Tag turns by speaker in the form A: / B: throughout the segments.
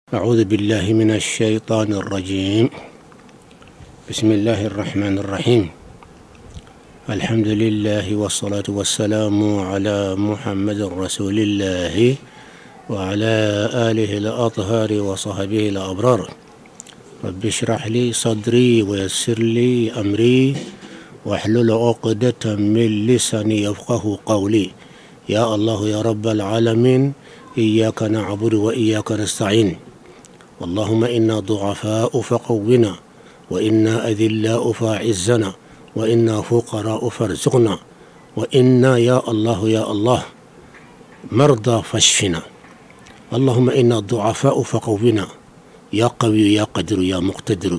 A: أعوذ بالله من الشيطان الرجيم. بسم الله الرحمن الرحيم. الحمد لله والصلاة والسلام على محمد رسول الله وعلى آله الأطهار وصحبه الأبرار. رب اشرح لي صدري ويسر لي أمري واحلل عقدة من لساني يفقه قولي. يا الله يا رب العالمين، إياك نعبد وإياك نستعين. اللهم إنا ضعفاء فقونا، وإنا أذلاء فاعزنا، وإنا فقراء فارزقنا، وإنا يا الله يا الله مرضى فاشفنا. اللهم إنا ضعفاء فقونا، يا قوي يا قدر يا مقتدر،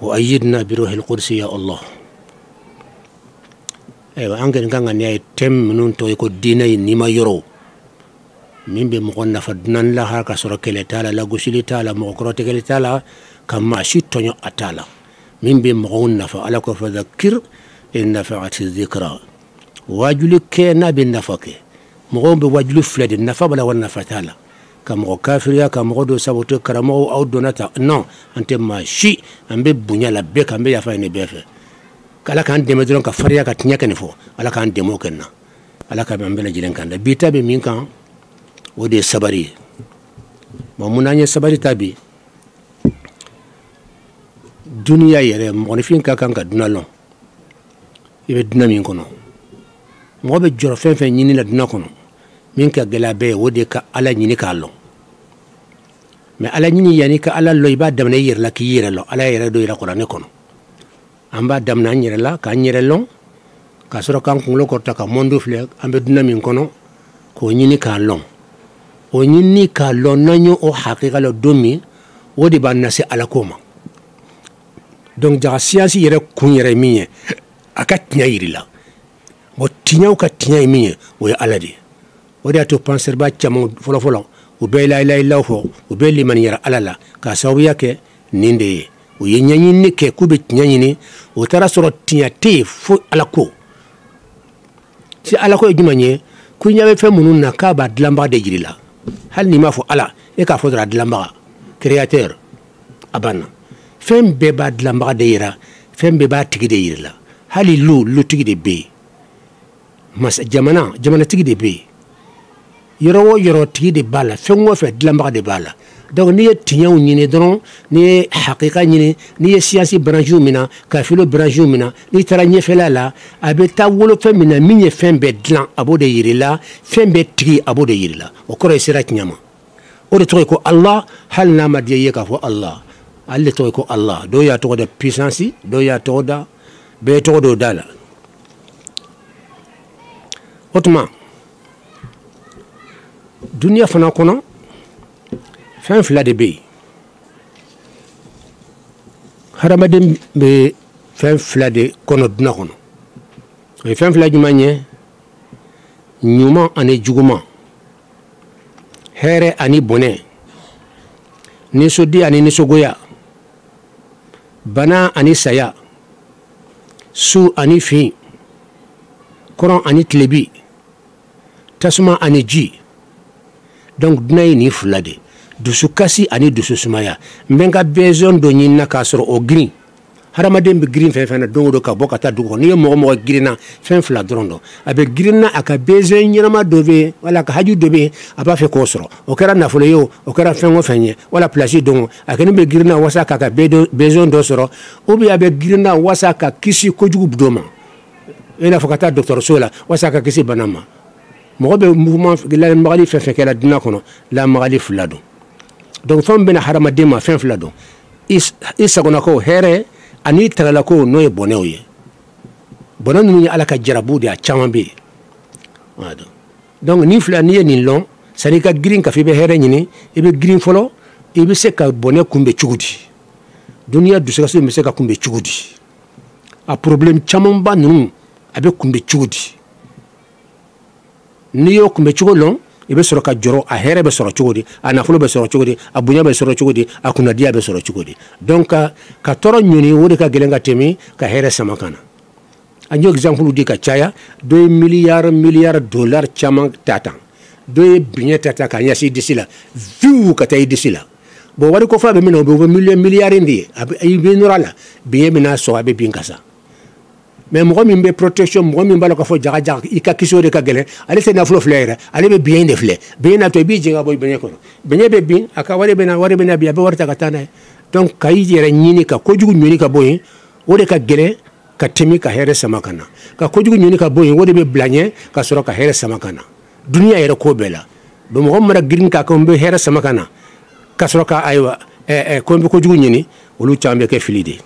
A: وأيدنا بروح القدس يا الله. أيوة أنك كان نيا تم من تويكو ديني نيما يرو min be mogon nafa dunan la har ka soro kele tala la gusili tala mo krote kele tala kama shi tonyo atala min be mogon nafa ala ko fa dhakir in nafa'ati dhikra wajuli ke na be nafake mogon be wajuli flede nafa bala wan nafa tala kam ko kafiriya kam ko do saboto karamo au donata non ante ma shi ambe bunya la be kambe ya fa ne befe kala kan deme don ka fariya ka tinya kan fo ala kan demo kenna ala ka be ambela jilen kan da bita be min kan wode sabari mamunanye sabari tabi dunia yere monifin ka kan ka dunalon ibe dunami kono mo be joro fen fen nyini la dunakono min ka gelabe wode ka ala nyini ka lo me ala nyini yani ka ala lo iba damna yere la ki yere lo ala yere do ira qur'ane kono amba damna nyere la ka nyere lo ka soro kan kulo ko ta ka mondo fle ambe dunami kono ko nyini ka lo o nyini ka lo nanyo o haqiqa lo domi wodi ba nasi ala koma donc jaga science yere kun yere miye aka tinya yirila o tinya ka tinya miye o ya alade wodi ato penser ba chamo folo folo o be la ilaha illa hu o be liman yara alala ka sawiya ke ninde o yenyanyi ne ke kube tinya nyini o tara soro tinya te fu ala ko si ala ko jumanye kunya be fe munun na ka ba dlamba de yirila hal ni ma fo ala e ka fodra dlamba créateur abana fem be ba dlamba de yira fem be ba tigi de yira hali lu tigi de be mas jamana tigi de be yoro tigi de bala fem wo fe dlamba de bala donc ni tinya nyine don ni haqiqa nyine ni science branche mina ka filo branche mina ni taranye felala abeta wolo femina minye fembe dlan abode yirila fembe tigi abode yirila o kore sirat nyama o de toy ko Allah hal na madiye ka fo Allah alle toy ko Allah do ya to de puissance do ya to da be to do dala otma dunia fana kono fen fila de be haramadem be fen fila de kono duna kono e fen fila jumanye nyuma ani juguma here ani bone ni sodi ani ni sogoya bana ani saya su ani fi koron ani tlebi tasuma ani ji donc dunay ni fila de dusu kasi ani dusu sumaya mbenga besoin do nyina ka soro o green haramadem be green fen fen do ka boka ta dugo ni mo green na fen fla drondo abe green na aka besoin nyina ma dove wala ka haju dove aba fe ko soro o kera na folo yo o kera fen wo fenye wala place do akani be green na wasa ka besoin do soro o bi abe green na wasa ka kisi ko jugu bdoma ina fakata docteur sola wasa ka kisi banama mo be mouvement la magali fen fen kala dina kono la magali flado donc fam bena haramadem ma fen flado isagona ko here ani tagala ko no e boneoye bonan ni ala ka jarabu de a chamambe wado donc ni fla ni ni long sani ka green ka fi be here nyini e be green folo e be se ka boné kumbe chugudi dunia du se me se ka kumbe chugudi a problème chamamba nu abe kumbe chugudi ni yo kumbe chugolon ibe soro ka joro a here be soro chugodi a nafulo be soro chugodi a bunya be soro chugodi a kunadia be soro chugodi donc ka toro nyuni wodi ka gelenga temi ka here samakana anyo example di ka chaya 2 milliards dollars chama tatan do binya tata ka yasi disila viu ka tay disila bo wari ko fa be mino be milliard ndi ay be norala biye mina so abe bin kasa mais mo mi be protection mo mi bala ko fo jaga jaga ika kisore ka gele ale se na flo fleur ale be bien de fleur bien na to bi jinga boy benye ko benye be bin aka wari be na biya be warta ka tana donc kay jere nyini ka ko jugu nyini ka boy wode ka gele ka temi ka here samakana ka ko jugu nyini ka boy wode be blanye ka soro ka here samakana dunia yere ko bela be mo mara girin ka ko be here samakana ka soro ka aywa ko be ko jugu nyini wolu chambe ke filide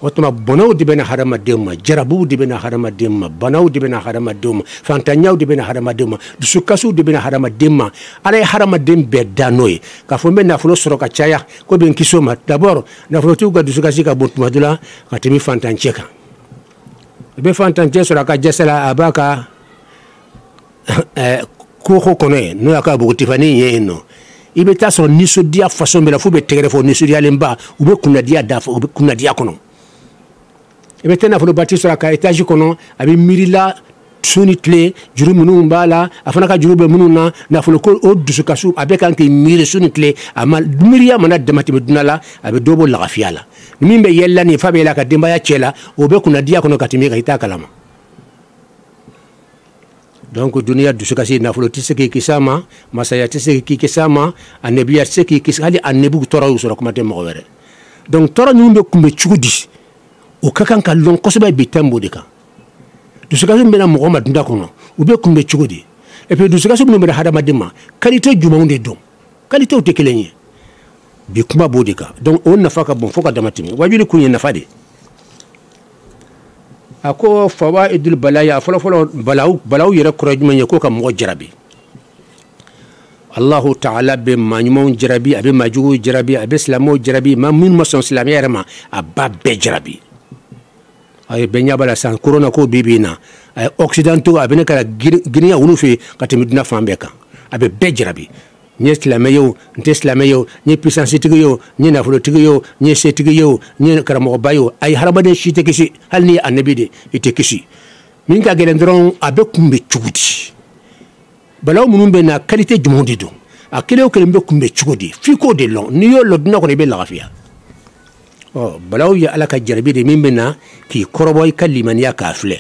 A: otuma bonaw di bena harama demma jarabu di bena harama demma banaw di bena harama demma fantanyaw di bena harama demma dusukasu di bena harama demma ala harama dem be danoy ka fo men na flo soro ka chaya ko ben kisoma d'abord na flo tu ga dusukasi ka bontuma dula ka temi fantancheka be fantanche soro ka jesela abaka ko ko koné no aka bu tifani yeno ibe ta so niso dia façon be la fo be tegere fo niso dia lemba ube kunna dia dafa ube kunna dia kono ebe tena fo bati sur ka étage kono abi mirila suni tle juru munu mbala afana ka juru be munu na fo ko o dusukasu abe kan ke miri suni tle amal miriya mana demati dunala abi dobo la gafiala nimbe yella ni fabe la ka demba ya chela obe kuna dia kono katimika ita kalama donc dunia dusukasi na fo tiseki kisama masaya tiseki kisama anebiya tiseki kisali anebu tora usoro kuma temo were donc tora nyumbe kumbe chugudi o kakan ka lon kosoba bitambo de kan dusukasi mbena mo ma dunda kono ube kumbe chugudi et puis dusukasi mbena hada madima qualité jumaunde don qualité o tekelenye bi kuma bodika donc on nafa ka bon foka damatimi wajuli kunye nafade ako fawaidul balaya folo balaw yere kurajuma ko ka mo jarabi Allah ta'ala be manyumon jarabi abe majugo jarabi abe islamo jarabi ma min mason islamiyere ma abbe jarabi ay benya bala san corona ko bibina ay occidentaux abene kala guinea wulu fi katimi duna fambe kan abe be jarabi ni islamayo nte islamayo ni puissance tigiyo ni nafulo tigiyo ni setigiyo ni karamo bayo ay harabade shite kisi halni annabi de ite kisi min ka gelen dron abe kumbe chugudi balaw munum be na qualité jumondi do akele o kele mbe kumbe chugudi fiko de long ni yo lo duna ko be la gafia oh balaw ya ala ka jarabi de min be na ki koroboy kaliman ya kafle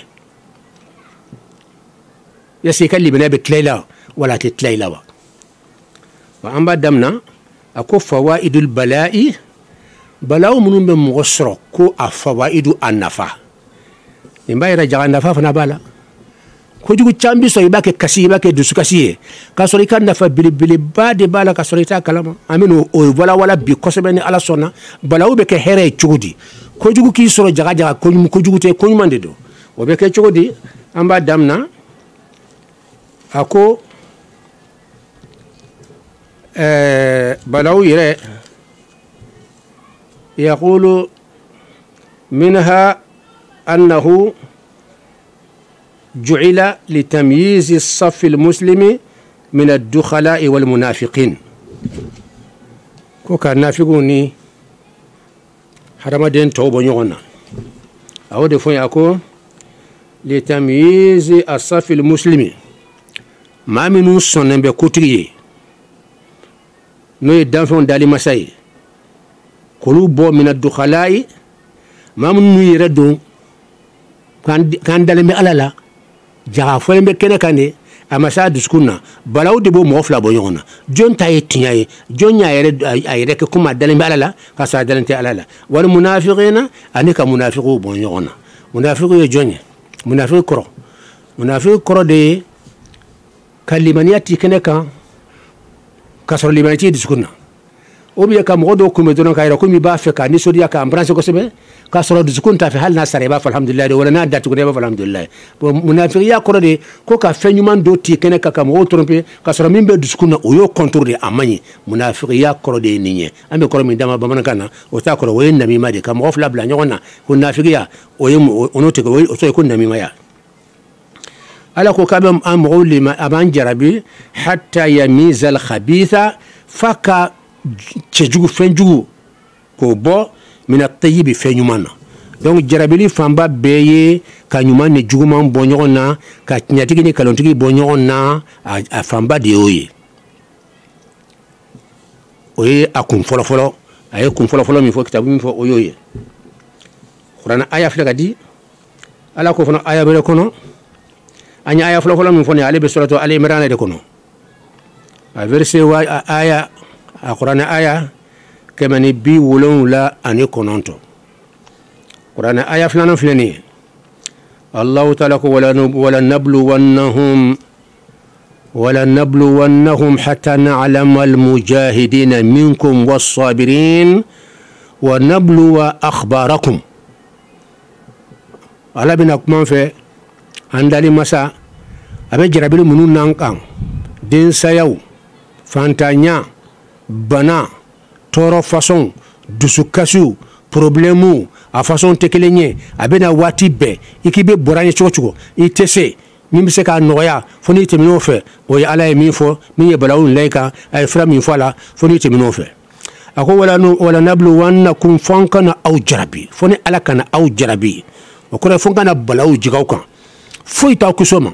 A: ya se kaliman be tlayla wala ke tlayla wa amba damna ako fawaidul bala'i balaw munum be mugosro ko afawaidu annafa imbayra jaga nafa fana bala ko jugu chambi so ibake kasi ibake dusukasi ka so rika nafa bilibili bade bala ka so rita kalama amino o wala bi kosebeni ala sona balaw be ke here chugudi ko jugu ki so jaga ko jugu te ko mande do o be ke chugudi amba damna ako بلاو يرى يقول منها أنه جعل لتمييز الصف المسلم من الدخلاء والمنافقين كوكا نافقوني حرم دين توبو نيونا أو دفون يقول لتمييز الصف المسلم ما منو سنن بكتريه no danfon dali masay kolu bo min ad-dukhalai mam nu yere don kan dalemi alala jaga fo be kene kane amasa duskunna balaw de bo mo fla bo yona jon tay tiñay jon yaayere ay rek kuma dalemi alala ka sa dalente alala wal munafiqina anika munafiqu bo yona munafiqu ye jonye munafiqu koro de kalimaniyati kene kan kasoro limaniti diskunna obiya kam godo ko medono kayra ko mi ba fe ka ni sodiya ka ambranse ko sebe kasoro diskunta fe hal na sare ba alhamdulillah wala na datu ko ba alhamdulillah bo munafiqiya ko de ko ka fe nyuman do ti kene ka kam go tromper kasoro min be diskunna o yo contour de amani munafiqiya ko de ninye ambe ko mi dama ba man kana o ta ko woyen nami ma de kam go fla bla nyona munafiqiya o yem ono te ko o to ko nami ma ya ala ko kabam amru lima aban jarabi hatta yamiza al khabitha faka chejugu fenjugu ko bo min at tayyib fenyumana donc jarabili fanba beye ka ɲuman ni juguman bɔ ɲɔgɔn na ka tiɲɛtigi ni kalontigi bɔ ɲɔgɔn na a fanba de y'o ye o ye a kun fɔlɔfɔlɔ a ye kun fɔlɔfɔlɔ min fɔ kitabu min fɔ o y'o ye kuranɛ aya filɛ ka di ala ko fana aya bɛrɛ kɔnɔ an ye aya fɔlɔfɔlɔ min fɔ nin ale bɛ suratu ali imran de kɔnɔ a verset aya a kuranɛ aya 179 kuranɛ aya filanan filɛ nin ye allahu taala ko ولنبلونهم حتى نعلم المجاهدين منكم والصابرين ونبلو أخباركم على بناكم في عندنا مسا أبي جربي منو نانكان دين سياو فانتانيا بنا تورو فاسون دسوكاسو problème a façon tekelenye abena wati be ikibe boranye chocho itese min se ka noya foni temino fe o ya ala min fo min ye balawun laika ay fra min fala foni temino fe ako wala nablu wannakum fankana aw jarabi foni ala kana aw jarabi o ko fankana balawu jigaw kan foi taw kusoma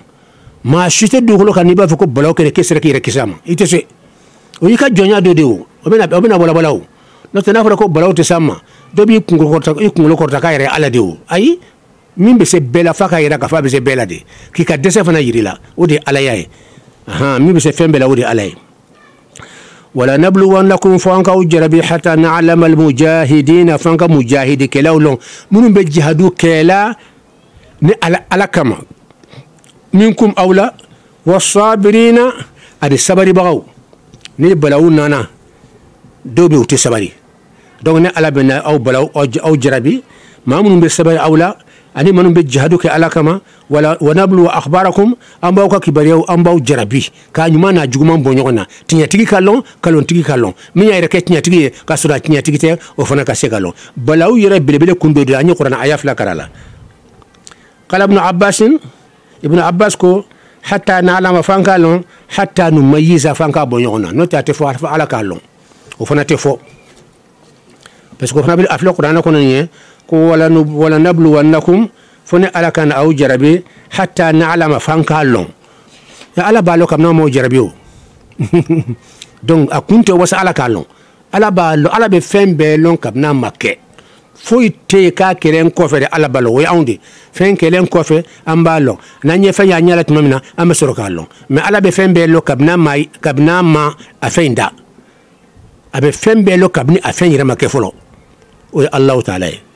A: ma shite do ko kan ni ba fe ko balaw kere kesere kire kisama itese o yika jonya do de o bena balawu no tena ko balaw te sama do bi kungolo korta ka yere ala de o ayi min be se bela fa ka yira ka fa be se bela de ki ka dese fana yirila o de ala yaye min be se fembela o de ala yaye wala nabluwannakum fanka ujrabi hatta na'lama almujahidin fanka mujahidi kelawlon munun be jihadu kela ni ala kama minkum awla wasabirina adi sabari bagaw ni balawu nana do be uti sabari donc ne ala bena aw balaw aw jarabi ma munun be sabari awla ani manum be jihadu ke ala kama wala wanablu akhbarakum ambaw ka kibariyaw ambaw jarabi ka nyuma na juguman bonyona tinya tigi kalon kalon tigi kalon minya reke tinya tigi ka sura tinya tigi te o fana ka se kalon balaw yere belebele kundo de anyi qur'an aya fla karala qala ibn abbas ko hatta na'lama fankalon hatta numayyiza fanka bonyona no ta te fo ala kalon o fana te fo parce que fana bil afla qur'an ko nanye wala nabluwannakum fone ala kan aw jarabi hatta na'lama fankallon ya ala balo kam na mo jarabi o donc akunte wasa ala kallon ala balo ala be fembe lon kam na makke foi te ka keren ko fe ala balo way awndi fen kelen ko fe ambalo na nye fa ya nyala tumamina am soro kallon mais ala be fembe lo kabna ma afenda abe fembe lo kabni afen yira makke folo o allah ta'ala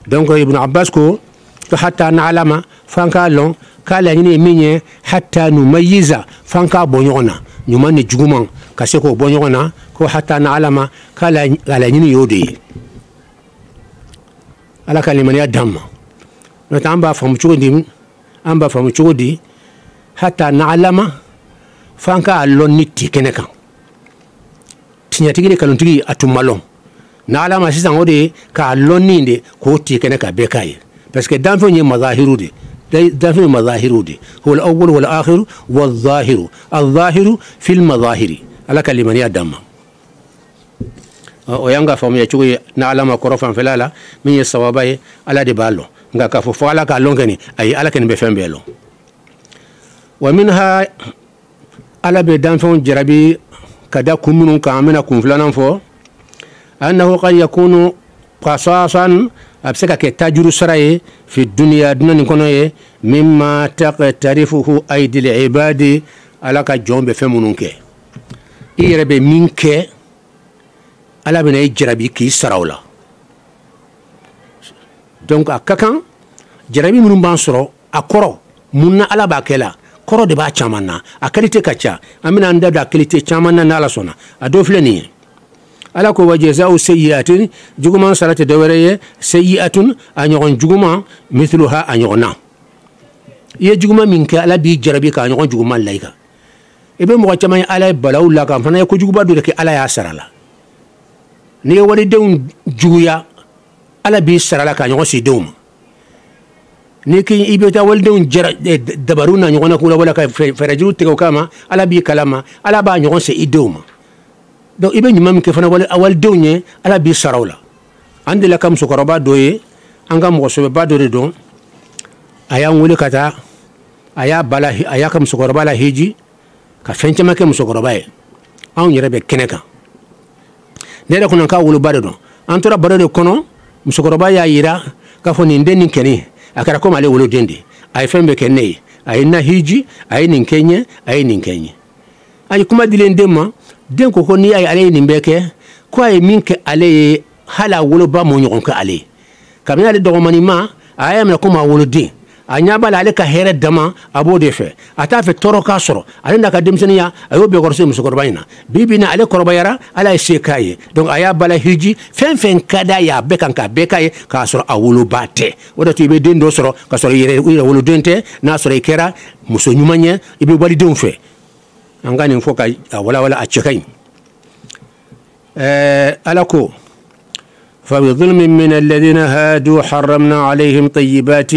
A: donc ibn abbas ko hatta na'lama fanka lon kala ni minye hatta numayyiza fanka bonyona nyuma ni juguman kase ko bonyona ko hatta na'lama kala ni yodi ala kalimani adam no tamba famu chugodi hatta na'lama fanka lon niti keneka tinya tigire kalontigi atumalon na'lama sisan ode ka lonninde ko tikene ka bekaye parce que dans fini mazahiru de هو الأول والآخر والظاهر الظاهر في المظاهر على كلمة يدم ويانغا فهم يشوي نعلم كرفان فلالا من الصوابي على دبالو نغا كفو فالا كالونغني أي على كن بفهم بيلو ومنها على بدان فون جربي كدا كمنون كامنا كنفلانا فو أنه قد يكون قصاصا أبسكا كتاجر سراي في الدنيا دون نكوني مما تقترفه أيدي العباد على كجون بفهمونك إيربي منك على بني جربي كي سراولا donc akakan jarabi munun ban soro akoro munna ala ba kela koro de ba chamana a qualité kacha amina nda da qualité chamana na ala sona a do fleni ala ko wajazau sayyi'atin juguman salati dawreye sayyi'atun anyon juguma mithluha anyona ye juguma minka ala bi jarabi ka anyon juguma laika ibe mo chama ala balaw la kam fana ko juguba do ke ala ya sarala ni wari deun juguya ala bi sarala ka anyon si deum ni ki ibe ta wal deun dabaruna anyon ko wala ka farajiru te ko kama ala bi kalama ala ba anyon se idum donc ibe nyuma min ke fana wal deunye ala bi sarawla ande la kam sukoroba doye anga mo so ba do redon aya ngule kata aya bala aya kam so bala hiji ka fenche make mo so baye an yere be keneka ne da kunan ka wulu ba do an tora bare de kono mo so ya yira ka fo ni ndeni keni akara ko male wulu dende ay fembe kenei ay na hiji ay nin kenye ay nin kenye ay kuma dilen demma den ko ni ay ale ni mbeke ko ay minke ale hala wulu ba mo nyon ka ale kamina de do manima ay am na kuma wulu din anya bala ale ka here dama abode fe ata fe toro ka soro ale na ka demseniya ayo be gorso muso korbayina bibina ale korbayara ala shekaye donc aya bala hiji fen kada ya be kan ka be kay ka soro awulu bate wada to be den do soro ka soro yere wulu dente na soro kera muso nyumanye ibe wali don fe angani foka wala a chekai alako فبظلم من الذين هادوا حرمنا عليهم طيبات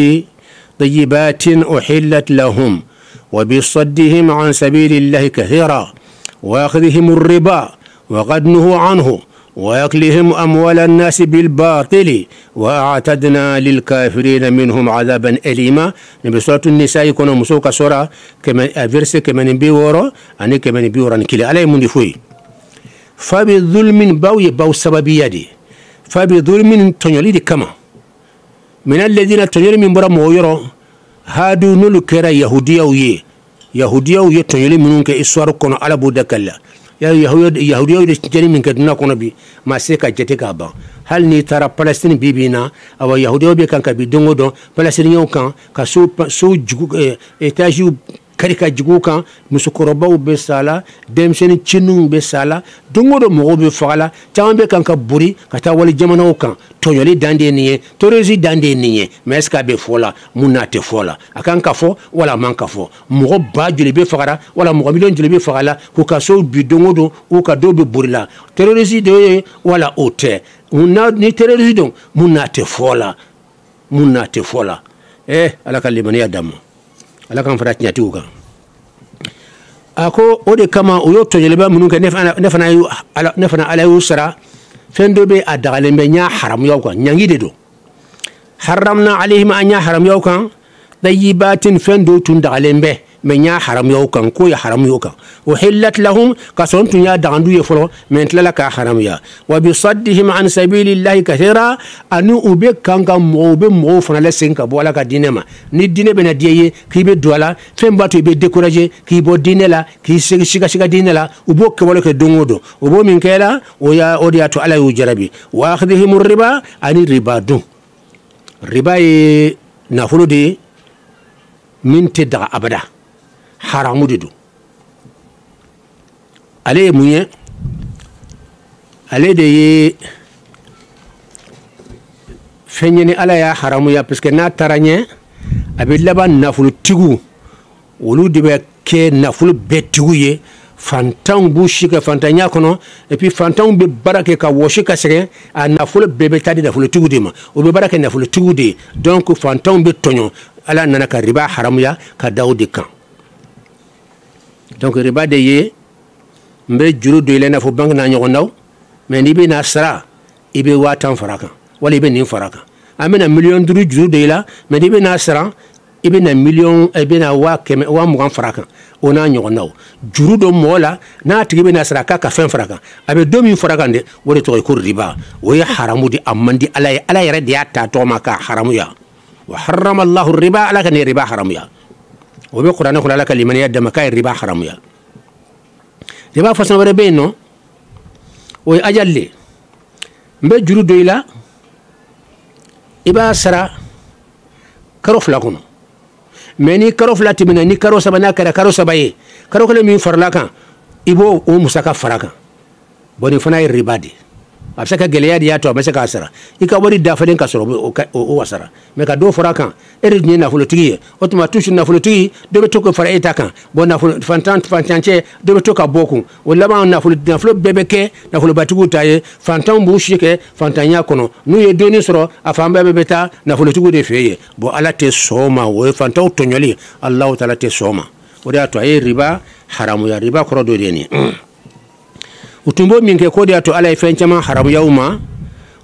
A: أحلت لهم وبصدهم عن سبيل الله كثيرا وأخذهم الربا وقد نهوا عنه وأكلهم أموال الناس بالباطل وأعتدنا للكافرين منهم عذابا أليما نبي سورة النساء يكون مسوكا سورة كما أفرس كما نبي ورا أني كما نبي ورا نكلي علي من فوي فبظلم باو سببية دي فبظلم تنيولي دي كما من الذين تنيولي من برا مويرو هادو نلو كرا يهودية ويه تنيولي منون كإسوار كونو على بودكالا يهودية تنيولي من كدنا كونو بي ما سيكا جتكا با هل ني ترى فلسطين بيبينا أو يهودية بي كان كبي دونغو دون فلسطينيو كان كسو جغو إتاجيو karika jiguka musukorobaw be sala demseni chinung be sala dongodo mo be fala tambe kan ka buri kata wali jamano kan tonyoli dande niye torezi dande niye meska be fola munate fola akan ka fo wala man ka fo mo ba jule be fara wala mo million jule be fala ko ka so bi dongodo o ka do be burila terrorisi de wala ote ni terrorisi don munate fola ala kalimani adam ala kan fara nyati uga ako ode kama uyo tojele munun ke nefana ala usra fendo be adagale be nya haram yaw kan nyangi de do haramna alayhim anya haram yaw kan dayibatin fendo tun dagale be menya haram yaw kan ko ya haram yaw kan uhillat lahum kasontu ya dagandu ye folo mentla ka haram ya wa bi saddihim an sabilillahi kathira anu ube kanga mo fana la senka bola ka dinema ni dine be na dieye ki be dola fembato be décourager ki bo dinela ki shiga dinela ubo ke wala ke dongodo ubo min kela o ya odia to ala yu jarabi wa akhdhihim riba ani ribadu riba e na fuludi min tedda abada haramu de do ale munye ale de ye fenyeni ala ya haramu ya parce que na taranye abi laban nafulu tigu wolu de be ke nafulu betigu ye fantan bu shika fantanya kono et puis fantan be barake ka woshika sere a nafulu bebe tadi nafulu tigu de ma o be barake nafulu tigu de donc fantan be tonyo ala nana ka riba haramu ya ka dawdi kan donc riba de ye mbe juru do ile na fo bank na nyogo naw mais ni be na sara ibe watan faraka wala ibe nin faraka amena million duru juru de la mais ni be na sara ibe na million ibe na wa keme wa mugan faraka ona nyogo naw juru do mola na tibe na sara ka fen faraka abe 2000 faraka de wori to ko riba o ya haramu di amandi ala yare de ta to maka haramu ya wa harrama allah riba ala kan riba haramu ya وبي قرآن يقول لك لمن يدم كاي الربا حرام يا ربا فسنا بربينو وي أجلي مبي جرو دويلا إبا سرا كروف لكم مني كروف لا تمنا ني كروف سبنا كرا سباي كروف لمن فرلاكا إبو ومسكا فراكا بني فناي الربا دي absaka geleya dia to absaka asara ika wori da faden ka soro o wasara me ka do fora kan eri ni na fulo tigi otuma tushi na fulo tigi do be to ko fara eta kan bo na fulo fantanche do be to ka boku wala ba na fulo bebeke na fulo batigu taye fantan bu shike fantanya kono nu ye doni soro afamba bebeta na fulo tigi de feye bo ala te soma wo fantan to nyoli allah taala te soma wori ato ay riba haramu ya riba koro do de ni utumbo minke kodi ato ala ifenchama haramu yauma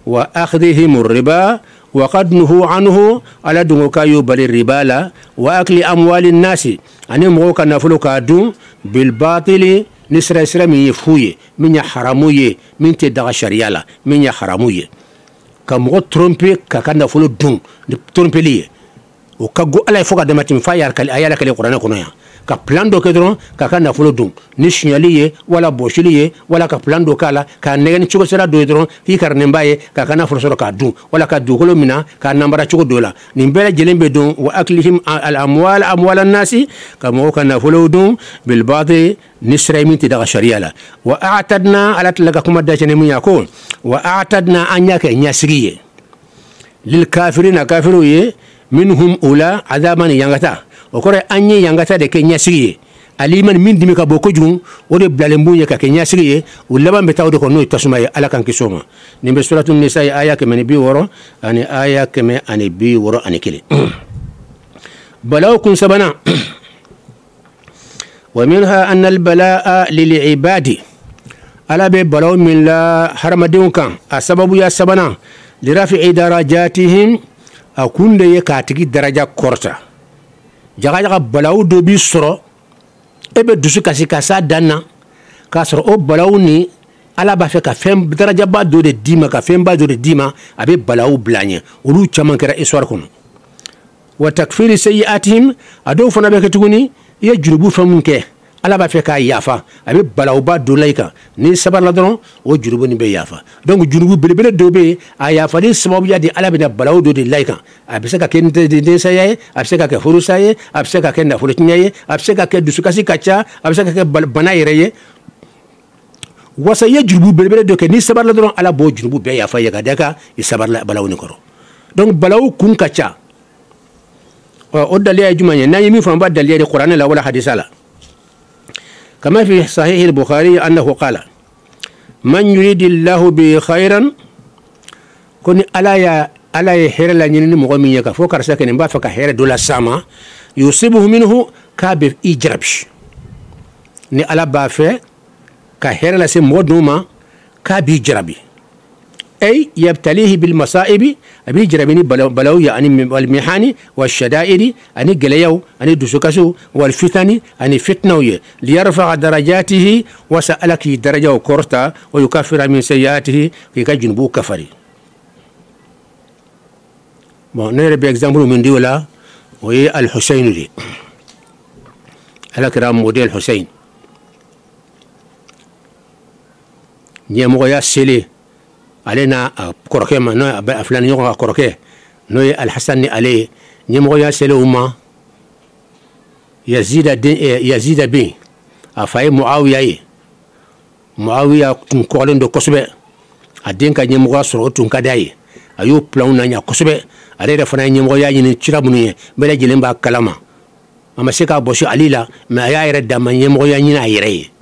A: wa akhdhihim riba وقد نهوا عنه على دموكا يبال الربا وأكل أموال الناس أن موكا نفلوكا دون بالباطل نسر سر من يفوي من يحرموي من تدغ شريالا من يحرموي كمغو ترومبي كاكا نفلو دون ترومبي لي وكاغو على فوق دماتين فاير كالي أيالا كالي قرآن كنويا ka plan do kedron ka ka nafolo dun ni signaliye wala boshiliye wala ka plan do kala ka negani chugo sera do dron fi karne mbaye ka ka nafolo soro ka dun wala ka dugolo mina ka nambara chugo dola ni mbele jelembe dun wa aklihim al amwal an nasi ka mo ka nafolo dun bil baati nisra min tidaga sharia la wa a'tadna ala talaga kuma da jene mun yakon wa a'tadna anya ka nyasigiye lil kafirina kafiru ye minhum ula adaban yangata okore anye yangata de kenya siye aliman min dimi ka boko jun o de blalembuye ka kenya siye o laban betaw de ko no tasuma ya ala kan kisoma nimbe suratul nisa aya ke meni bi woro ani aya ke me ani bi woro ani kile balaw kun sabana wa minha anna al balaa lil ibadi ala be balaw min la haramadun kan asababu ya sabana lirafi darajatihim akunde ye katigi daraja korta jaga balaw do bi soro ebe dusu kasi kasa danna ka soro o balaw ni ala ba fe ka fem daraja ba do de dima ka fem ba do de dima abe balaw blanye ulu chaman kera histoire kono wa takfiri sayiatihim ado fona be ketuguni ye jurubu famunke ala ba fe ka yafa abe balaw ba do laika ni sabar la don o jurubu ni be yafa donc jurubu belebele do be a yafa ni sababu ya di ala be da balaw do de laika abe se ka ken de saye abe se ka ke furu saye abe se ka ken na furu tinyaye abe se ka ke dusukasi kacha abe se ka ke bana yereye wasa ye jurubu belebele do ke ni sabar la don ala bo jurubu be yafa ye ga daka i sabar la balaw ni koro donc balaw kun kacha o daliya jumanya na yimi famba daliya de qur'an la wala hadisa la كما في صحيح البخاري أنه قال من يريد الله به خيرا كن ألا يحير لنين مغمي يكفو كرسكن با فكحير دولا سما يصيبه منه كابف إجربش ني ألا بافه كحير لسي مودوما كابي جربي أي يبتليه بالمصائب أبي جربني بلو يعني والمحاني والشدائد أني قليو أني دسوكسو والفتن أني فتنوي ليرفع درجاته وسألك درجة وكورتا ويكفر من سيئاته في كجنبو كفري نرى بإكزامبل من دولة وهي الحسين لي على كرام موديل الحسين نيمو يا سيلي علينا كروكي ما نو أفلان يوم كروكي نو الحسن عليه نيمو يا سلوما يزيد بين أفاي معاوية كورين دو كسبة أدين كا نيمو سرو تونكاداي أيو بلاون نيا كسبة عليه رفنا نيمو يا يني تشربني بلا جلين با كلاما أما سكا بوشي عليلا ما يا يرد ما نيمو يا ينا يري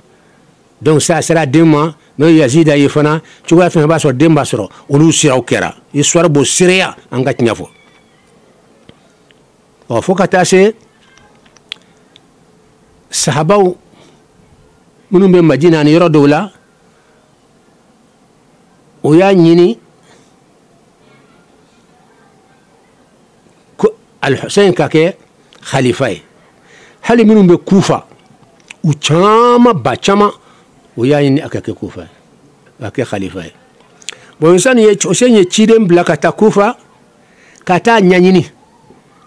A: donc ça sera demain no yazida yefana chuga fe ba so demba soro ulu sira okera histoire bo siria anga tinyafo o fokata se sahabaw munum be madina ni yoro dola o ya nyini ko al husayn kake khalifa hali munum be kufa u chama ba chama وياين أكاك كوفا أكاك خليفة بويسان يتشوشين يتشيدن بلا كتا كوفا كتا نيانيني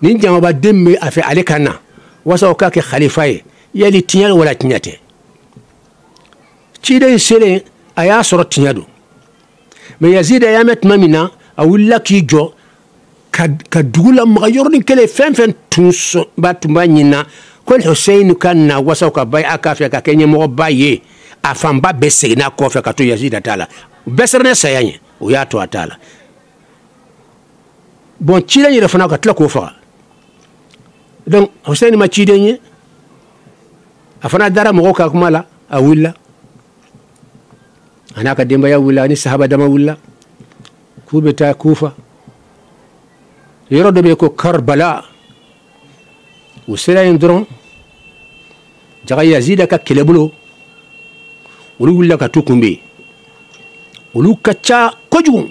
A: نينجا مبادم أفي عليكنا وسا أكاك خليفة يلي تنيال ولا تنياتي تشيدن سيلين أيا سورة تنيادو ما يزيد أيامت مامنا أولا كيجو كدولا مغيورين كلي فين تنس باتمانينا كل حسين كان وسا أكاك أكافي أكاكيني مغبايي afamba besegna kofe kato yazida tala beserne sayanye o yato atala bon chile ni refana ka tla kofa donc Hussein ma chidenye afana dara mo ka kumala awilla anaka demba ya willa ni sahaba dama willa kubeta kufa yoro dobe ko Karbala usira indron jaga yazida ka kelebulo ulu willa ka tukumbe ulu kacha koju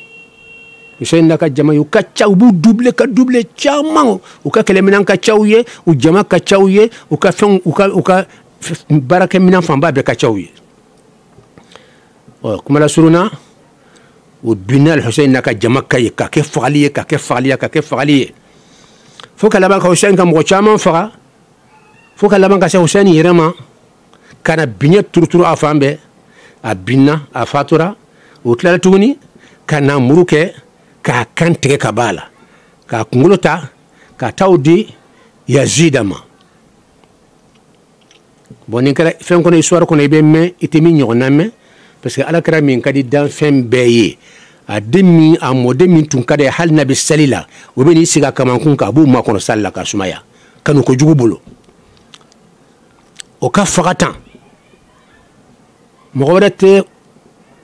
A: Hussein naka jama yu ka caw bu double caman u ka kɛlɛminan ka caw ye u jama ka caw ye u ka fɛn u ka baarakɛminan fanba bɛɛ ka caw ye kuma la suruna u binna Hussein naka jama ka ye ka kɛ fagali ye fo ka laban ka Hussein ka mɔgɔ caman faga fo ka laban ka se Hussein yɛrɛ ma kana biɲɛ turuturu a fan bɛɛ a binna a fatura u tilala tuguni ka na muru kɛ k'a kan tigɛ ka b'a la k'a kunkolo ta ka ta'o di Yazida ma bon nin kɛra fɛn kɔnɔ histoire kɔnɔ i bɛ mɛn i tɛ min ɲɔgɔnna mɛn parce que alakira min ka di danfɛn bɛɛ ye a den min a mɔden min tun ka di hali n'a bɛ sali la o bɛ n'i sigi a kamankun kan a b'u makɔnɔ sali la ka sumaya kanu kojugu bolo o ka faga tan mɔgɔ wɛrɛ tɛ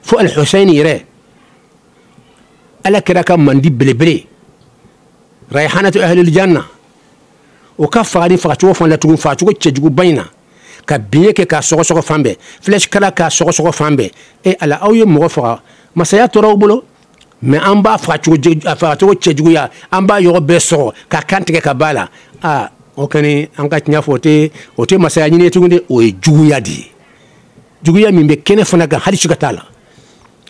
A: fo Al-Hussein yɛrɛ ala kɛra ka mandi belebele rayhanatu ahlil janna o ka faga ni fagacogo fan la tugun fagacogo cɛjugu ba in na ka biɲɛ kɛ k'a sɔgɔsɔgɔ fan bɛɛ flèche kala k'a sɔgɔsɔgɔ fan bɛɛ ala aw ye mɔgɔ faga masaya tora aw bolo mais an b'a fagacogo cɛjuguya an b'a yɔrɔ bɛɛ sɔgɔ ka kan tigɛ ka b'a la o kɔni an ka tiɲɛ fɔ o tɛ masaya ɲini ye tugun de o ye juguya de ye juguya min bɛ kɛnɛ fana kan hali siga t'a la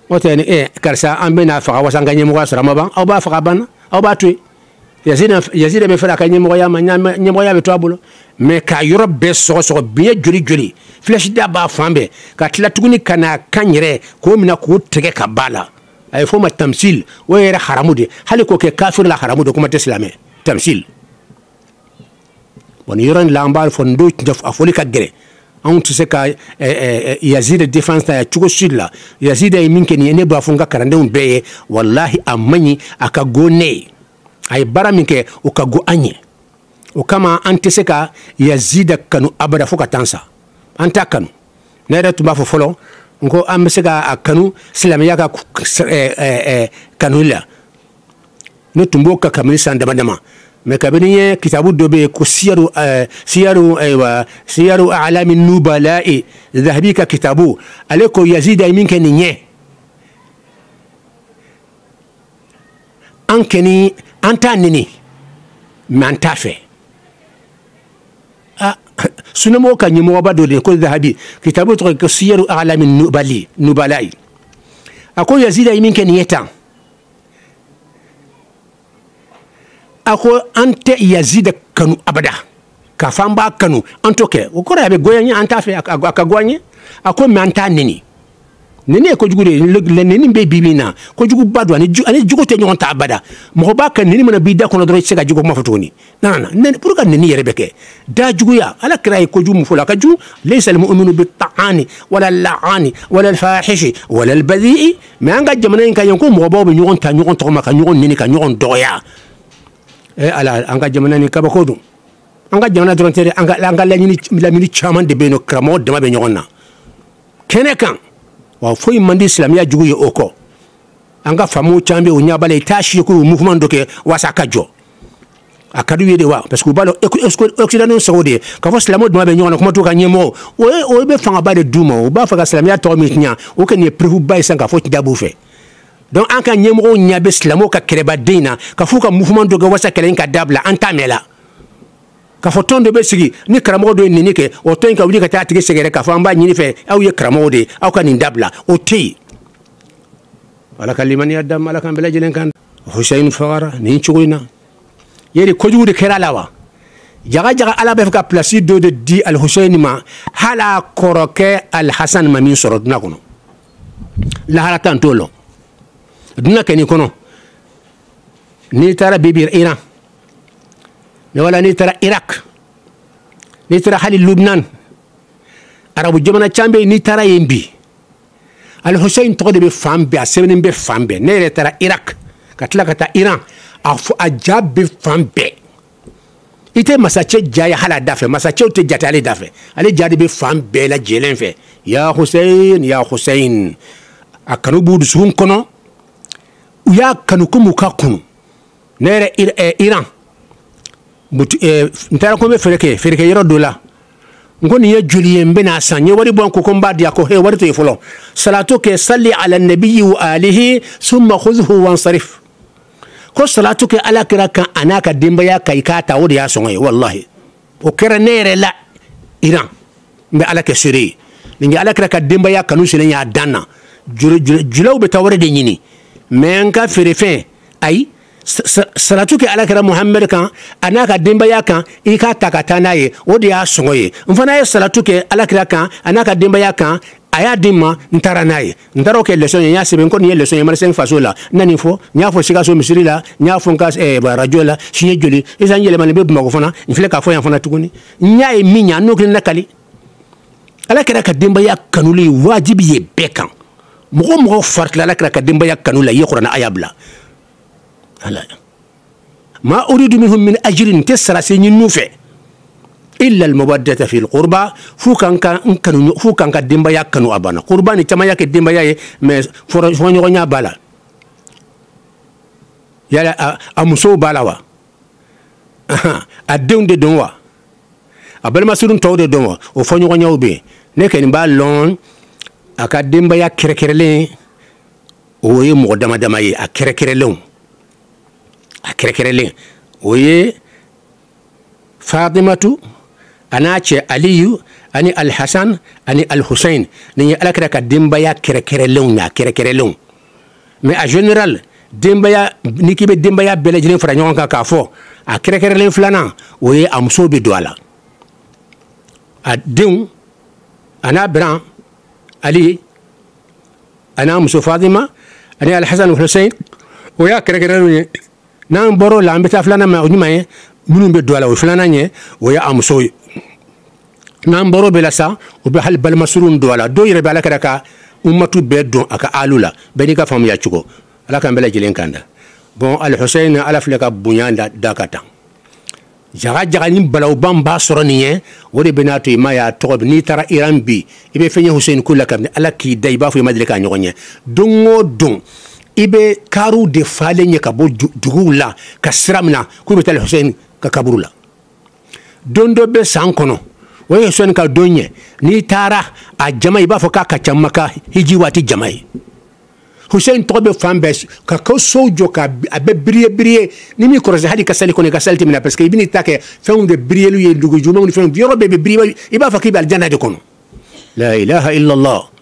A: o tɛ ni karisa an bɛ n'a faga wasa an ka ɲɛmɔgɔya sɔrɔ a ma ban aw b'a faga banna aw b'a to yen Yazida bɛ fɛ a ka ɲɛmɔgɔya ma ɲɛmɔgɔya bɛ to a bolo mais k'a yɔrɔ bɛɛ sɔgɔsɔgɔ biɲɛ joli flèche da b'a fan bɛɛ ka tila tuguni ka n'a kan yɛrɛ k'o minɛ k'o tigɛ ka b'a la a ye fɔ o ma tamsil o yɛrɛ haramu de hali k'o kɛ kafiri la haramu de kuma tɛ silamɛ tamsil bon nin yɔrɔ in la an b'a fɔ nin don a fɔli ka gɛrɛ anw tɛ se ka Yazida défense ta cogo si la Yazida ye min kɛ nin ye ne b'a fɔ n ka kalandenw bɛɛ ye wallahi a man ɲi a ka go ne ye a ye baara min kɛ o ka go an ye o kama an tɛ se ka Yazida kanu abada fo ka taa sa an t'a kanu ne yɛrɛ tun b'a fɔ fɔlɔ n ko an bɛ se k'a kanu silamɛya ka kanu la ne tun b'o ka kabini san dama dama mais kabini ye kitabu dɔ bɛ yen ko siyaru a'lami nubala'i Dhahabi ka kitabu ale ko Yazida ye min kɛ nin ye an kɛni an t'a nini mais an t'a fɛ sunamɔgɔ ka ɲɛmɔgɔba dɔ de ko Dhahabi kitabu tɔgɔ ko siyaru a'lami nubala'i a ko Yazida ye min kɛ nin ye tan a ko an tɛ Yazida kanu abada k'a fɔ an b'a kanu an t'o kɛ o kɔrɔ a bɛ goya n ye an t'a fɛ a ka goya n ye a ko mais an t'a neni neni ye kojugu de ye neni bɛ bi min na kojuguba don ani jugu tɛ ɲɔgɔn ta abada mɔgɔ b'a kɛ neni mana b'i da kɔnɔ dɔrɔn i tɛ se ka jugu kuma fɔ tuguni non pour que neni yɛrɛ bɛ kɛ da juguya ala kira ye kojugu mun fɔ la a ka jugu laysa al-mu'minu bit-ta'ani wala al-la'ani wala al-fahishi wala al-badhi'i mais an ka jamana in kan yan ko mɔgɔbaw bɛ ɲɔgɔn ta ɲɔgɔn tɔgɔma ka ɲɔgɔn neni ka ɲɔgɔn dɔgɔya ala an ka jamana ni kabako don an ka jamana dɔrɔn tɛ dɛ an ka laɲini caman de bɛ yen nɔ karamɔgɔ dama bɛ ɲɔgɔn na kɛnɛ kan wa foyi man di silamɛya jugu ye o kɔ an ka faamaw caman bɛ yen o ɲɛ b'a la i t'a si k'u mouvement dɔ kɛ walasa a ka jɔ a ka d'u ye de wa parce que u b'a dɔn occidentaux sago de ye k'a fɔ silamɛw dama bɛ ɲɔgɔn na kuma t'u ka ɲɛmɔgɔ o bɛ fangaba de d'u ma u b'a fɛ ka silamɛya tɔgɔ min tiɲɛ o kɛ nin ye preuve ba ye sisan k'a fɔ tiɲɛ b'u fɛ donc an ka ɲɛmɔgɔw ɲɛ bɛ silamɛw ka kɛlɛbaden na ka f'u ka mouvement dɔ kɛ walasa kɛlɛ in ka dabila an t'a mɛn la k'a fɔ tɔn dɔ bɛ sigi ni karamɔgɔ dɔ ye neni kɛ o tɔn in ka wuli ka taa a tigi sɛgɛrɛ k'a fɔ an b'a ɲini fɛ aw ye karamɔgɔ de ye aw ka nin dabila o tɛ yen ala ka limaniya d'a ma ala k'an bɛɛ lajɛlen kan Hussein fagara nin cogo in na yɛrɛ kojugu de kɛra a la wa jaga ala bɛ fɛ ka place dɔ de di Al-Hussein ma hali a kɔrɔkɛ Al-Hasan ma min sɔrɔ dunan kɔnɔ lahara tan t'o lɔ dunan kɛ nin kɔnɔ n'i taara bibi Iran wala n'i taara Iraq n'i taara hali Lubnan arabu jamana caman bɛ yen n'i taara yen bi Al-Hussein tɔgɔ de bɛ fan bɛɛ a sɛbɛnnen bɛ fan bɛɛ ne yɛrɛ taara Iraq ka tila ka taa Iran a ja bɛ fan bɛɛ i tɛ masacɛ ja ye hali a da fɛ masacɛw tɛ jate ale da fɛ ale ja de bɛ fan bɛɛ lajɛlen fɛ ya Hussein a kanu b'u dusukun kɔnɔ u y'a kanu komi u ka kunu ne yɛrɛ Iran n taara ko n bɛ feerekɛ yɔrɔ dɔ la n ko nin ye joli ye n bɛna san n ye wari bɔ n ko n b'a di a ko he wari to yen fɔlɔ salatu kɛ salli ala nabiyyi wa alihi summa khudhu wansarif ko salatu ke ala kira kan anaka dimbaya kai kata wodi ya songoy wallahi o kera nere la Iran mbe ala ke siri ningi ala kira ka dimbaya kanu sile ya danna julaw be tawre de nyini men ka firife ay salatu ke ala kira Muhammad kan anaka dimbaya kan I ka takata naye wodi ya songoy mfana ye salatu ke ala kira kan anaka dimbaya kan aya dimma ntara naye ntaro ke leçon ya sebe ko ni leçon ya marsen faso la nani fo nya fo sika so misiri la nya fo nkas radio la sinye joli isa nyele man be buma ko fana infle ka fo ya fana tuguni nya e minya no ke nakali ala kira ka dimba ya kanuli wajibi ye bekan mo fartla ala kira ka dimba ya kanula ye qur'an ayabla ala ma uridu minhum min ajrin tasra sinin nufe إلا المودة في القربى فوكان كان ديمبايا كانوا أبانا قرباني تما ياك ديمبايا مس فونيغونيا بالا يلا أمسو بالاوا أدون دي دونوا أبل ما سرون تو دي دونوا وفونيغونيا وبي نكين بالون أكا ديمبايا كركرلين وي مقدمة دماي أكركرلون وي فاطمة anache aliyu ani alhasan ani alhussein ni ala kira ka dimbaya kerekerelon mais en général dimbaya ni kibe dimbaya belejine fara nyon ka fo a kerekerelen flana oye amso be doala a din ana bran ali ana muso fatima ani alhasan alhussein oya kerekerelon nan boro la ambita flana ma onyuma minun be doala o flana nye oya amso namboro belasa o be hal bal masrun dola do yire bala kadaka ummatu be don aka alula be ni ka fam ya chugo ala kan bela jilen kanda bon al husayn ala fleka bunyanda dakata jaga ni balaw bamba soroniye wori benatu ma ya tob ni tara iran bi ibe fenye husayn kula kam ala ki day ba fu madrika nyogonye dongo don ibe karu de falenye ka bo dugula ka sramna ku betal husayn ka kaburula dondo be sankono waye son ka donye ni tara a jamai ba fo ka chamaka hiji wati jamai Hussein tobe fambes ka ko sojo ka abe briye ni mi ko hadi ka sali ko ne ka salti mina parce que ibini take fam de briye lu ye dugu juma ni fam yoro be briye iba fa ki bal janna de kono la ilaha illa allah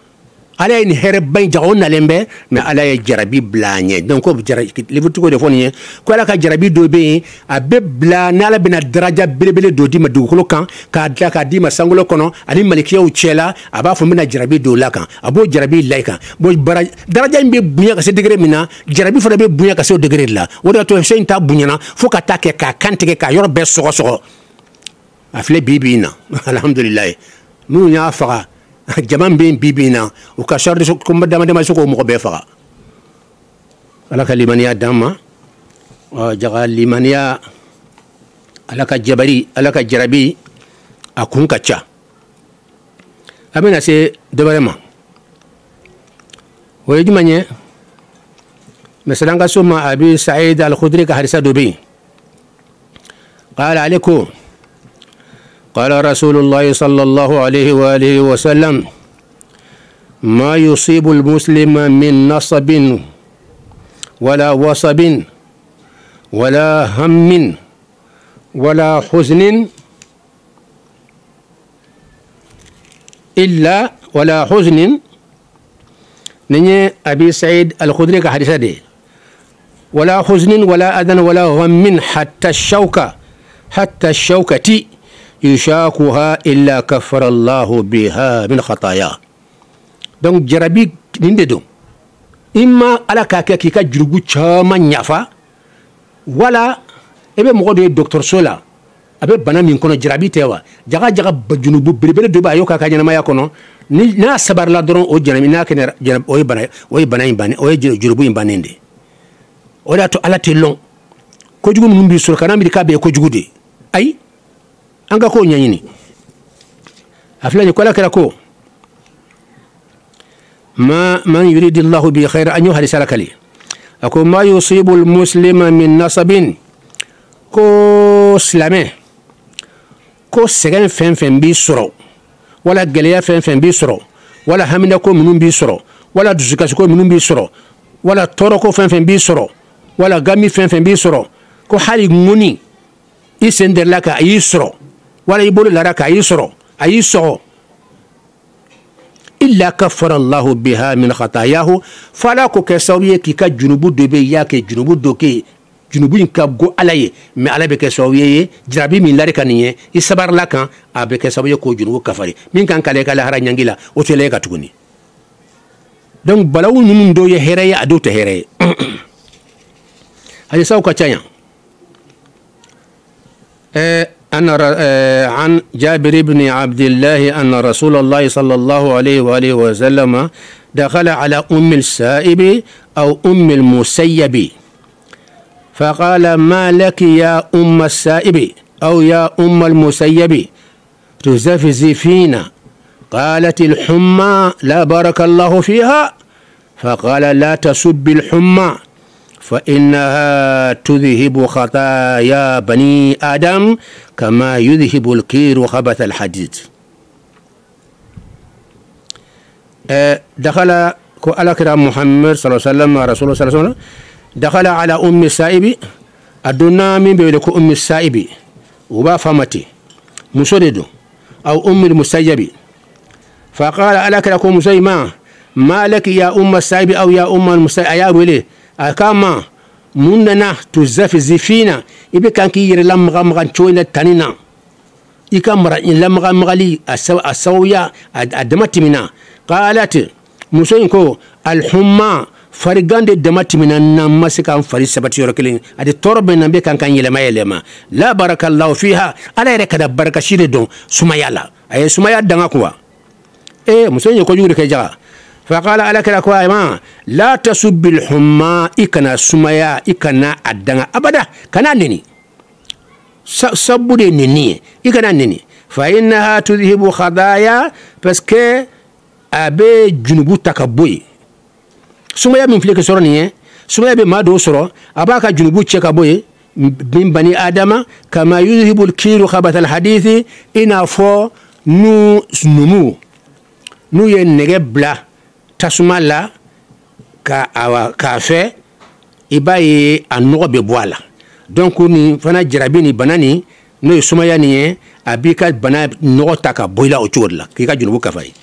A: ala ni herban jawonna lembe mais ala ya jarabi blanye donc ko jarabi le vutu ko de foni ko ala ka jarabi do be abe bla nala bina daraja belebele do di ma du ko kan ka di ma sangulo kono ani malikiya u chela aba fo mina jarabi do la kan abo jarabi laika bo daraja mbe bunya ka se degré mina jarabi fo be bunya ka se degré la woda to sen ta bunyana fo ka take ka kantike ka yor be sogo afle bibina alhamdulillah mu nya faga jaman bin bibina o ka sharri ko madama dama ko mo be faga ala kalimaniya dama jaga limaniya ala ka jabari ala ka jarabi akun kacha amena se debarema wayji manye مثلا ثم أبي سعيد الخدري كحرسة دبي قال عليكم قال رسول الله صلى الله عليه وآله وسلم ما يصيب المسلم من نصب ولا وصب ولا هم ولا حزن إلا ولا حزن نني أبي سعيد الخدري كحرسة دي ولا حزن ولا أذن ولا غم حتى الشوكة يشاكها إلا كفر الله بها من خطايا donc jarabi ninde do imma ala ka ka ki ka jurugu chama nyafa wala ebe mo do docteur sola abe bana min kono jarabi tewa jaga bajunubu berebere do ba yo ka nyana maya kono ni na sabar la doron o janami na ken janab o bana imbani o jurubu imbaninde o da to ala telon ko jugu mun bi sur kana mi ka be ko jugude ay anga ko nyanyini aflani ko la kala ko ما من يريد الله به خير أن يهدي سلكلي أكو ما يصيب المسلم من نصب كو سلامه كو سجن فين بيسرو ولا جليا فين بيسرو ولا همنا كو منون بيسرو ولا دزكاس كو منون بيسرو ولا توركو فين بيسرو wala gami fɛn fɛn b'i sɔrɔ ko hali ŋuni i sen dɛrɛla kan a y'i sɔrɔ wala i bolo lara kan a y'i sɔrɔ a y'i sɔgɔ illa kafara Allahu biha min khatayahu fala ko kɛ sababu ye k'i ka junubu dɔ bɛ yen i y'a kɛ junubu dɔ kɛ junubu in ka go ala ye mais ala bɛ kɛ sababu ye jarabi min lari ka nin ye i sabarila kan a bɛ kɛ sababu ye k'o junubu kafari min kan k'ale ka lahara ɲangi la o tɛ ka tuguni donc balawu ninnu dɔw ye hɛrɛ ye a dɔw tɛ hɛrɛ ye hadisaw ka ca yan عن جابر بن عبد الله أن رسول الله صلى الله عليه وآله وسلم دخل على أم السائب أو أم المسيب فقال ما لك يا أم السائب أو يا أم المسيب تزفزفين قالت الحمى لا بارك الله فيها فقال لا تسب الحمى فإنها تذهب خطايا بني آدم كما يذهب الكير خبث الحديد دخل على كرام محمد صلى الله عليه وسلم رسول الله صلى الله عليه وسلم دخل على أم السائب أدنا من بيدك أم السائب وبا فمتي مسدد أو أم المسيب فقال على كرام مسيما ما لك يا أم السائب أو يا أم المسيب يا ولي akama munana tuzafzifina ibe kanki yire lamga magan choina tanina ikamara in lamga magali asawya adamatimina qalat musoyin ko alhumma farigande damatimina namasika fari sabati yorkelin ade torbe nambe kankan yelema la barakallahu fiha ala yere kada baraka shire don sumayala ay sumaya danga kuwa musoyin ko jure ke jaga فقال على كلا كوايما لا تسب الحمى إكنا سمايا إكنا أدنا أبدا كنا نني سبودي نني إكنا نني فإنها تذهب خطايا بسكي أبي جنوبو تكبوي سمايا من فلك سرني سمايا بما دو سر أباك جنوبو تكبوي من بني آدم كما يذهب الكير خبث الحديث إن فو نمو نو ينغبلا tasuma la ka fɛ i b'a ye a nɔgɔ bɛ bɔ a la donc ni fana jarabi ni bana ni n'o ye sumaya nin ye a b'i ka bana nɔgɔ ta ka bɔ i la o cogo de la k'i ka junubu kafa ye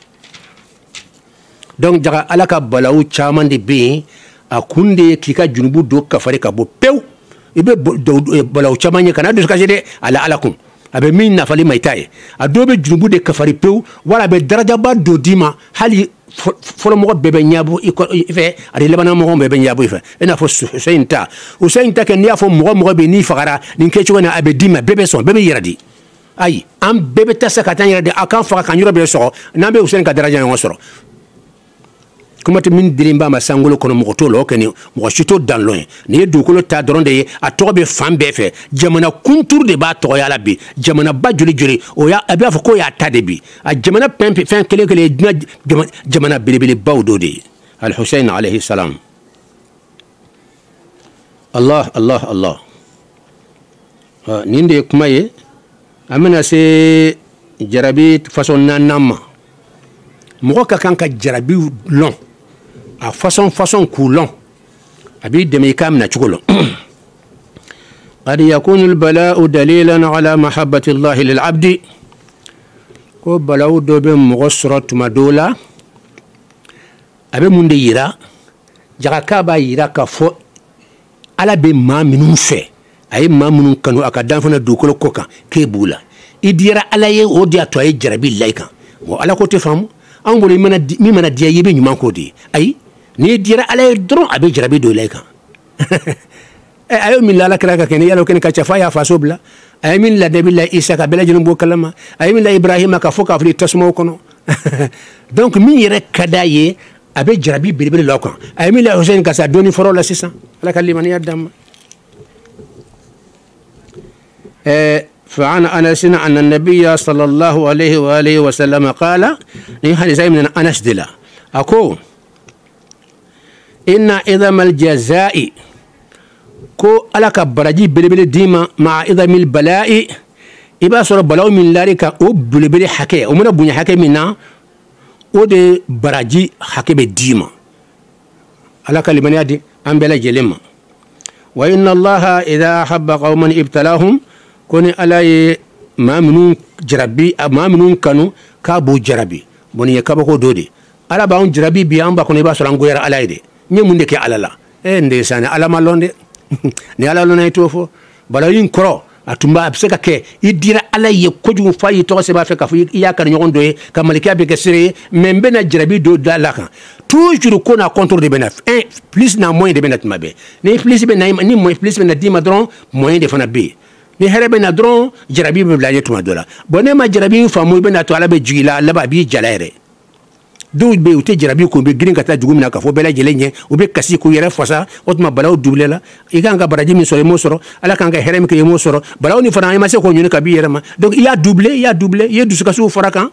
A: donc jaga ala ka balawu caman de bɛ yen a kun de ye k'i ka junubu don kafari ka bɔ pewu i bɛ balawu caman ye kana dusukasi dɛ ala kun a bɛ min nafali ma i ta ye a dɔw bɛ junubu de kafari pewu wala a bɛ darajaba dɔ d'i ma hali fɔlɔ mɔgɔ bɛɛ bɛ ɲɛbɔ i fɛ ani labanna mɔgɔ bɛɛ bɛ ɲɛbɔ i fɛ i n'a fɔ Usain ta kɛ n'i y'a fɔ mɔgɔ bɛ n'i fagara nin kɛcogo na a bɛ d'i ma bɛɛ bɛ sɔn bɛɛ bɛ yɛrɛ di ayi an bɛɛ bɛ taa se ka taa yɛrɛ di a k'an faga k'an yɔrɔ bɛɛ sɔgɔ n'an bɛ Usain ka daraja ɲɔgɔn sɔrɔ kuma tɛ min dilen b'a ma sangolo kɔnɔ mɔgɔ t'o la o kɛ ni mɔgɔ si t'o dan lɔn ye nin ye dugukolo ta dɔrɔn de ye a tɔgɔ bɛ fan bɛɛ fɛ jamana kunturu de b'a tɔgɔya la bi jamanaba joli o y'a a b'a fɔ ko y'a ta de bi a jamana fɛn kelen ye jamana belebelebaw dɔ de ye Al-Husayn alayhi salam Allah nin de ye kuma ye an bɛna se jarabi façon naaninan ma mɔgɔ ka kan ka jarabi lɔn a façon k'u lɔn a b'i dɛmɛ i k'a minɛ cogo lɔn قد يكون البلاء دليلا على محبة الله للعبد ko balawu dɔ bɛ mɔgɔ sɔrɔ tuma dɔw la a bɛ mun de yira jaga k'a b'a yira k'a fɔ ala bɛ maa minnu fɛ a ye maa minnu kanu a ka dan fana dugukolo kɔ kan k'e b'u la i diyara ala ye o de y'a to a ye jarabi la i kan wa ala ko tɛ faamu an bolo min mana diya i bɛ ɲuman k'o de ye ayi n'i diyara ala ye dɔrɔn a bɛ jarabi don i la i kan a ye min la ala kira ka kɛ ni yala o kɛnɛ ka ca f'a y'a faso bila a ye min la nabi la isa ka bɛɛ lajɛlen b'o kalama a ye min la ibrahima ka fɔ k'a fili tasumaw kɔnɔ donc min yɛrɛ ka d'a ye a bɛ jarabi belebele la o kan a ye min la Husain ka sa dɔɔni fɔrɔ la sisan ala ka limaniya d'an ma فعن أنس أن النبي صلى الله عليه وآله وسلم قال إن حديث من أنس دلا أكو إن إذا ما الجزاء كو ألك برجي بلبل ديما مع إذا من البلاء إبا صار بلاو من ذلك أو بلبل حكي ومن بني حكي منا أو de برجي حكي بديما ألك لمن يدي أم بلا جلما wa inna allaha idha habba qauman ibtalahum koni ala ye maa minnu jarabi maa minnu kanu k'a b'u jarabi boni ye kabako dɔ de ala b'anw jarabi bi an ba kɔnɔ i b'a sɔrɔ an goyara ala ye de n ye mun de kɛ ala la ndeysaan ala ma lɔn de ni ala lɔnna i t'o fɔ balawu in kɔrɔ a tun b'a bɛ se ka kɛ i dira ala ye kojugu fa y'i tɔgɔ sɛbɛn a fɛ k'a fɔ i y'a kanu ɲɔgɔn dɔ ye ka malikiya bɛ kɛ seere ye mais n bɛna jarabi dɔ da la kan toujours ko n'a contre de bɛ na plus n'a moyen de bɛ na tuma bɛɛ ni plus bɛ na ni plus bɛ na d'i ma dɔrɔn moyen de fana bɛ yen ni hɛrɛ bɛ na dɔrɔn jarabi bɛ bila ɲɛ tuma dɔ la bon ne ma jarabi faamu i bɛ na to ala bɛ jigin i la a laban a b'i jala yɛrɛ dɔw bɛ yen u tɛ jarabi kun u bɛ girin ka taa dugu min na ka fɔ bɛɛ lajɛlen ɲɛ u bɛ kasi k'u yɛrɛ fasa o tuma balawu dubile la i kan ka baraji min sɔrɔ i m'o sɔrɔ ala kan ka hɛrɛ min kɛ i m'o sɔrɔ balawu ni fana i ma se k'o ɲini ka b'i yɛrɛ ma donc i y'a doublé i ye dusukasiw fara kan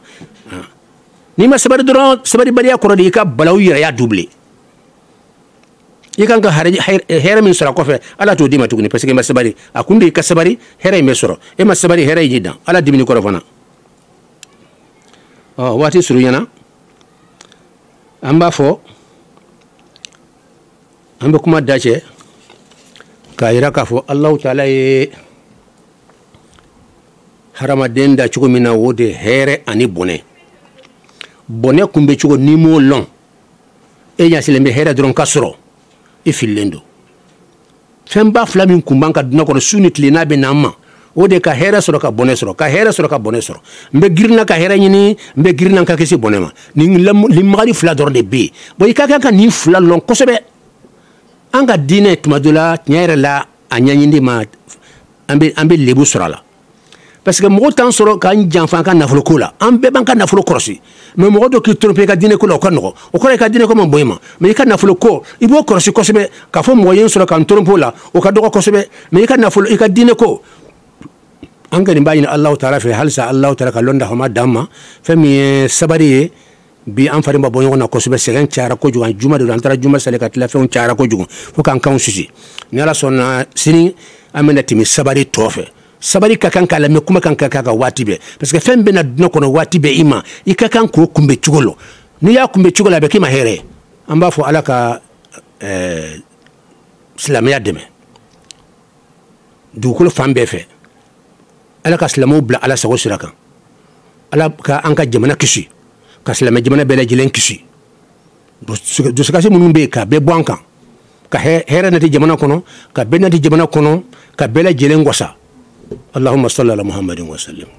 A: n'i ma sabari dɔrɔn sabaribaliya kɔrɔ de i ka balawu yɛrɛ y'a doublé i kan ka hɛrɛ min sɔrɔ a kɔfɛ ala t'o d'i ma tuguni parce que i ma sabari a kun de i ka sabari hɛrɛ in bɛ sɔrɔ e ma sabari hɛrɛ in y'i dan ala dimini kɔrɔ fana waati surunyana an b'a fɔ an bɛ kuma da cɛ k'a yira k'a fɔ alahu taala ye hadamaden da cogo min na o de hɛrɛ ani bɔnɛ bɔnɛ kun bɛ cogo n'i m'o lɔn e ɲɛsilen bɛ hɛrɛ dɔrɔn ka sɔrɔ i fililen don fɛn ba fila min kun b'an ka dunan kɔnɔ su ni tile n'a bɛ n'an ma o de ka hɛrɛ sɔrɔ ka bɔnɛ sɔrɔ ka hɛrɛ sɔrɔ ka bɔnɛ sɔrɔ n bɛ girinna ka hɛrɛ ɲini n bɛ girinna ka kisi bɔnɛ ma nin limagari fila dɔrɔn de bɛ yen bon i ka kan ka nin fila lɔn kosɛbɛ an ka diinɛ tuma dɔ la tiɲɛ yɛrɛ la a ɲɛɲini ma an bɛ lebu sɔrɔ a la parce que mɔgɔ t'an sɔrɔ k'an janfa an ka nafolo ko la an bɛɛ b'an ka nafolo kɔlɔsi mais mɔgɔ dɔ k'i tromper i ka diinɛ ko la o ka nɔgɔ o kɔrɔ i ka diinɛ ko ma bon i ma mais i ka nafolo ko i b'o kɔlɔsi kosɛbɛ k'a fɔ mɔgɔ ye n sɔrɔ k'an tromper o la o ka dɔgɔ kosɛbɛ mais i ka nafolo i ka diinɛ ko an kɔni b'a ɲini alahu taala fɛ halisa alahu taala ka lɔnda hama d'an ma fɛn min ye sabari ye bi an fari ma bɔ ɲɔgɔn na kosɛbɛ sɛgɛn cayara kojugu an juma de don an taara juma sali ka tila fɛnw cayara kojugu fo k'an kanw sisi ni ala sɔnna sini an bɛna tɛmɛ sabari tɔ fɛ sabari ka kan k'a lamɛn kuma kan ka k'a ka waati bɛɛ parce que fɛn bɛna diinɛ kɔnɔ waati bɛɛ i ma i ka kan k'o kunbɛ cogo la n'i y'a kunbɛ cogo la a bɛ k'i ma hɛrɛ ye an b'a fɔ ala ka silamɛya dɛmɛ dugukolo fan bɛɛ fɛ ala ka silamɛw bila ala sago sira kan ala ka an ka jamana kisi ka silamɛ jamana bɛɛ lajɛlen kisi dusukasi minnu bɛ yen k'a bɛɛ bɔ an kan ka hɛrɛ nati jamana kɔnɔ ka bɛɛ nati jamana kɔnɔ ka bɛɛ lajɛlen wasa allahumma salli ala muhammadin wa sallim